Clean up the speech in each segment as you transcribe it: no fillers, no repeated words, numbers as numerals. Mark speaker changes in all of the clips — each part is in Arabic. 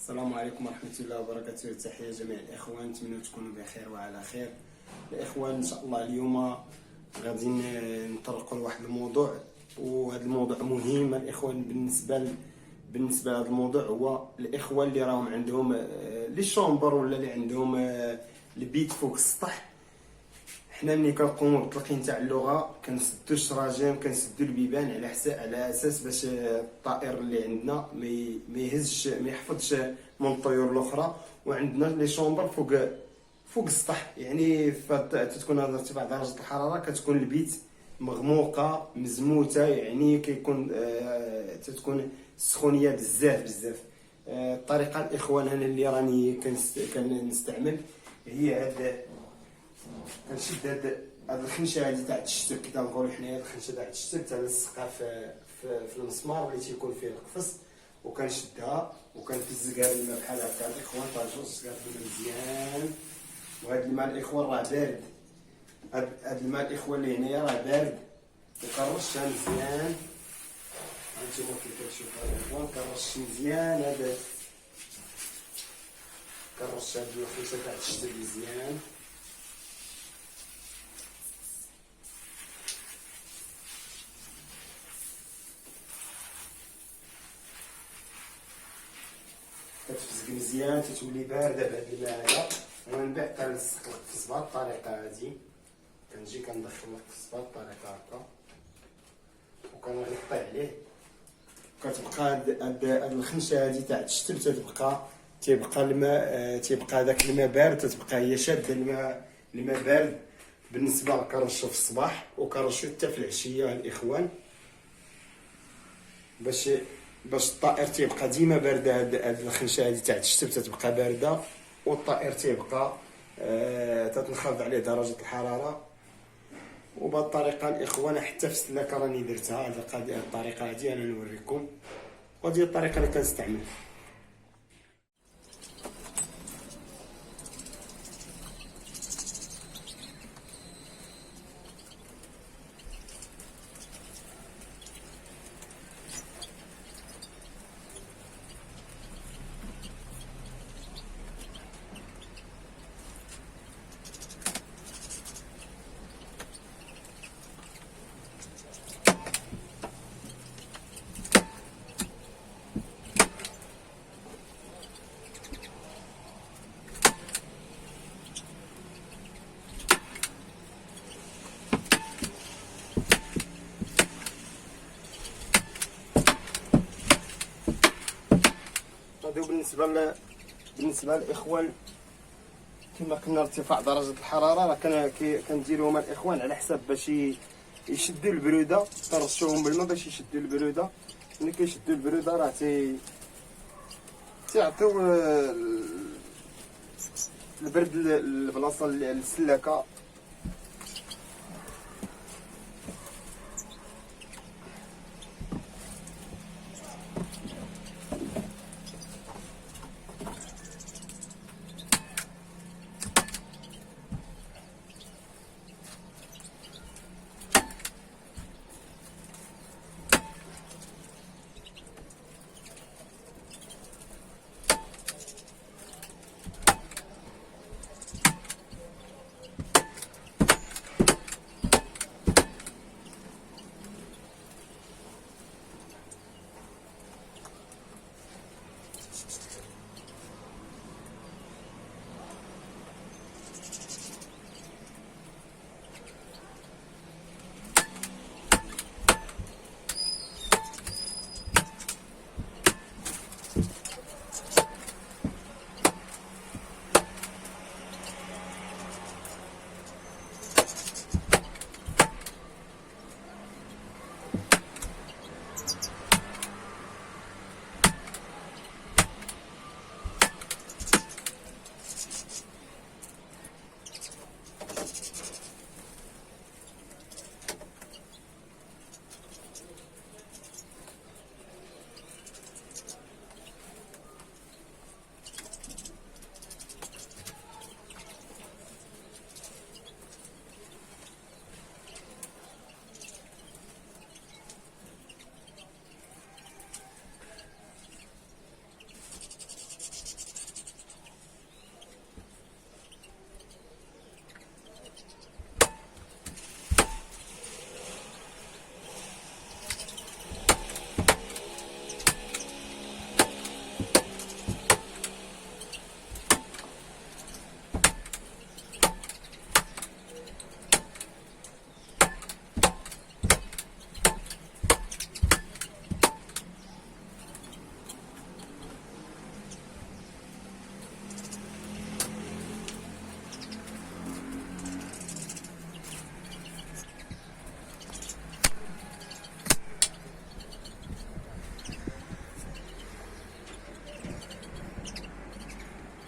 Speaker 1: السلام عليكم ورحمة الله وبركاته. تحية جميع الإخوان، نتمنى تكونوا بخير وعلى خير. الإخوان إن شاء الله اليوم غادي نطرقوا لواحد الموضوع، وهذا الموضوع مهم الإخوان. بالنسبة لهذا الموضوع هو الإخوان اللي راهم عندهم لي شومبر ولا اللي عندهم البيت فوق السطح. حنا ملي كنقوموا بالتلقين تاع اللغه كنسدوا الشراجم، كنسدوا البيبان على اساس باش الطائر اللي عندنا ما يهزش ما يحفظش من الطيور الاخرى. وعندنا لي شومبر فوق السطح، يعني تتكون هذا ارتفاع درجه الحراره، كتكون البيت مغموقه مزموته، يعني كيكون تتكون السخونيه بزاف. الطريقه الاخوان انا اللي راني كنستعمل هي هاد. كنشد هاد الخنشه هادي تاع التشتب، كي كنقولوا حنايا الخنشه تاع التشتب تنلصقها في المسمار اللي تيكون فيه القفص، وكنشدها وكنتزقها بالماء بحال هكا الاخوان. تنجوز بالماء مزيان، وهاد الماء الاخوان راه بارد. هاد الماء الاخوان اللي هنايا راه بارد، وكنرشها مزيان. هانتوما كيف كتشوفوا الاخوان كنرش مزيان هذا، كنرش هاد الخنشه تاع التشتب مزيان. كتفزق مزيان تتولي بارده بهاد الماء هذا. ومن بعد كنلصق القفص بهاد الطريقه هادي، كنجي كندخل القفص بهاد الطريقه هكا وكنغطي عليه. كتبقى هاد الخنشه هادي تاع التشتل تيبقى الماء، تيبقى داك الماء بارد، تتبقى هي شاده الماء بارد. بالنسبه كنرشو في الصباح وكنرشو حتى في العشيه الاخوان، باش الطائر تيبقى ديما بارده. هاد الخنشه هادي تاع الشتب تتبقى بارده، والطائر تيبقى تتنخفض عليه درجه الحراره. وبهذه الطريقه الاخوان حتى في السلاكه راني درتها. هذه الطريقه هادي انا نوريكم، وهذه الطريقه اللي كنستعمل. هذا بالنسبه للاخوان. كما قلنا ارتفاع درجه الحراره، راه كنديروهم الاخوان على حساب باش يشدوا البروده. ترشوهم بالماء باش يشدوا البروده. ملي كيشدوا البروده راه تيعطيو البرد البلاصه للسلاكه.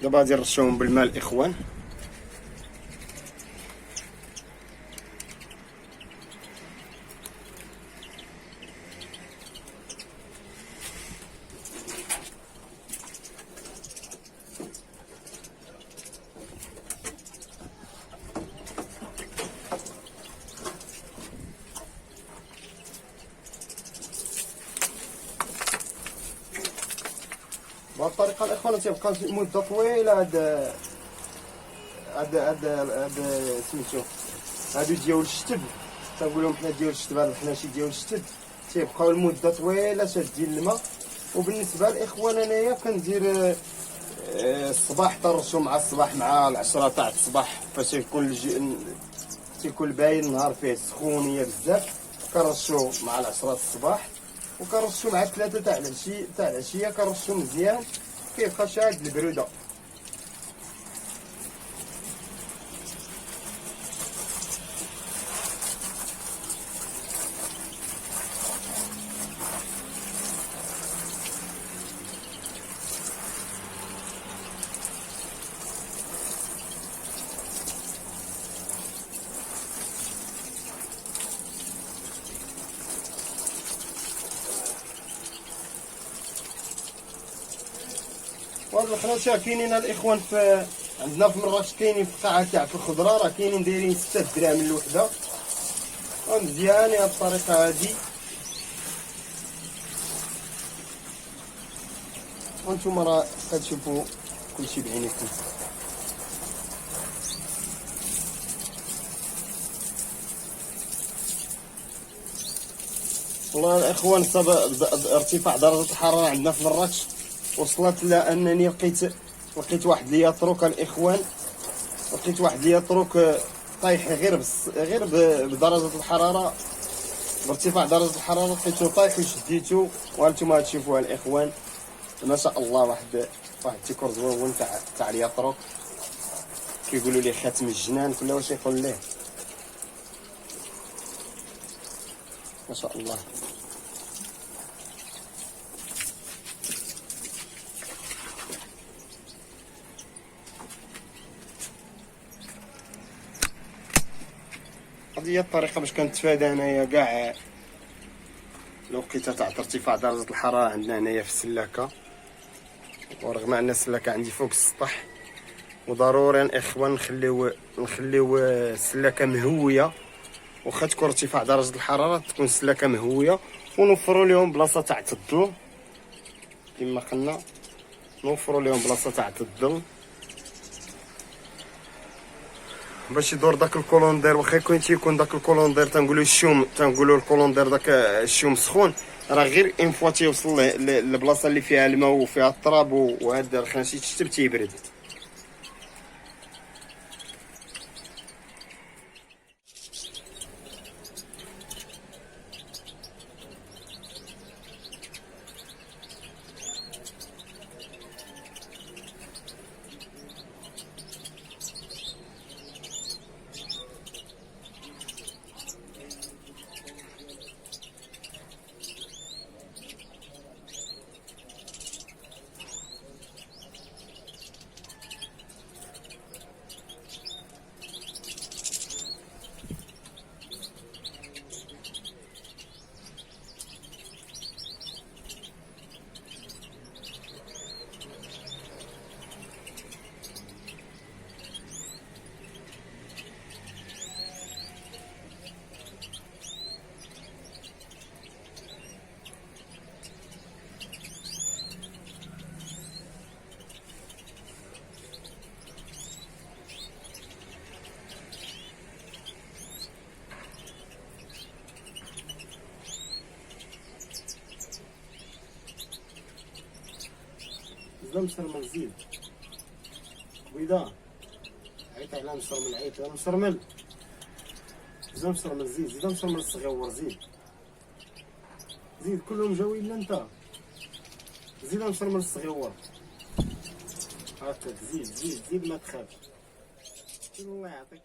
Speaker 1: دابا غادي نرشوهم بالماء الاخوان. بهذه الطريقه الاخوان تيبقى مده طويله هاد سميتو هادو ديال الشتب، تنقولهم حنا ديال الشتب، هاد الحناشي ديال الشتب تيبقاو لمده طويله شادين الماء. وبالنسبه للاخوان انايا كندير الصباح تنرشو مع الصباح مع العشرة تاع الصباح فاش تيكون باين النهار فيه سخونيه بزاف، كنرشو مع العشرة الصباح، وكنرشو مع 3 تاع العشيه كنرشو مزيان كيبقى شاد البروده. وهاد الحناشيه كاينين الاخوان عندنا في مراكش، كاينين في قاعه تاع الخضره، راه كاينين دايرين 6 دراهم الوحده، ومزيان هاد الطريقه هادي. وانتم راه كتشوفوا كلشي بعينيكم. والله الاخوان بسبب ارتفاع درجه الحراره عندنا في مراكش وصلت لانني لقيت واحد لياتروك الاخوان، لقيت واحد لياتروك طايح غير بدرجه الحراره، بارتفاع درجه الحراره لقيتو طايح وشديتو. وانتم غتشوفوها الاخوان ما شاء الله، واحد التيكور زوين تاع لياتروك، كيقولوا ليه خاتم الجنان كل واش يقول ليه، ما شاء الله. هذه هي الطريقه باش كنتفادى انايا كاع الوقيته تاع ارتفاع درجه الحراره عندنا هنايا في السلاكه. ورغم ان السلاكه عندي فوق السطح، وضروري الاخوان نخليو السلاكه مهويه، واخا تكون ارتفاع درجه الحراره تكون السلاكه مهويه، ونوفروا لهم بلاصه تاع الظل كما قلنا، نوفروا لهم بلاصه تاع الظل باش يدور داك الكولوندير. واخا تيكون داك الكولوندير تنقولوا الكولوندير داك الشوم سخون، راه غير اون فوا تيوصل للبلاصه اللي فيها الماء وفيها التراب وهاد الخناشي تشتب تيبرد. زعما مسرمل زيد بيضاء، عيط على مسرمل، عيط على مسرمل، زعما مسرمل زيد مسرمل الصغيور، زيد كلهم جاوين لانت، زيد مسرمل الصغيور هاكا، زيد ما تخافش، الله يعطيك.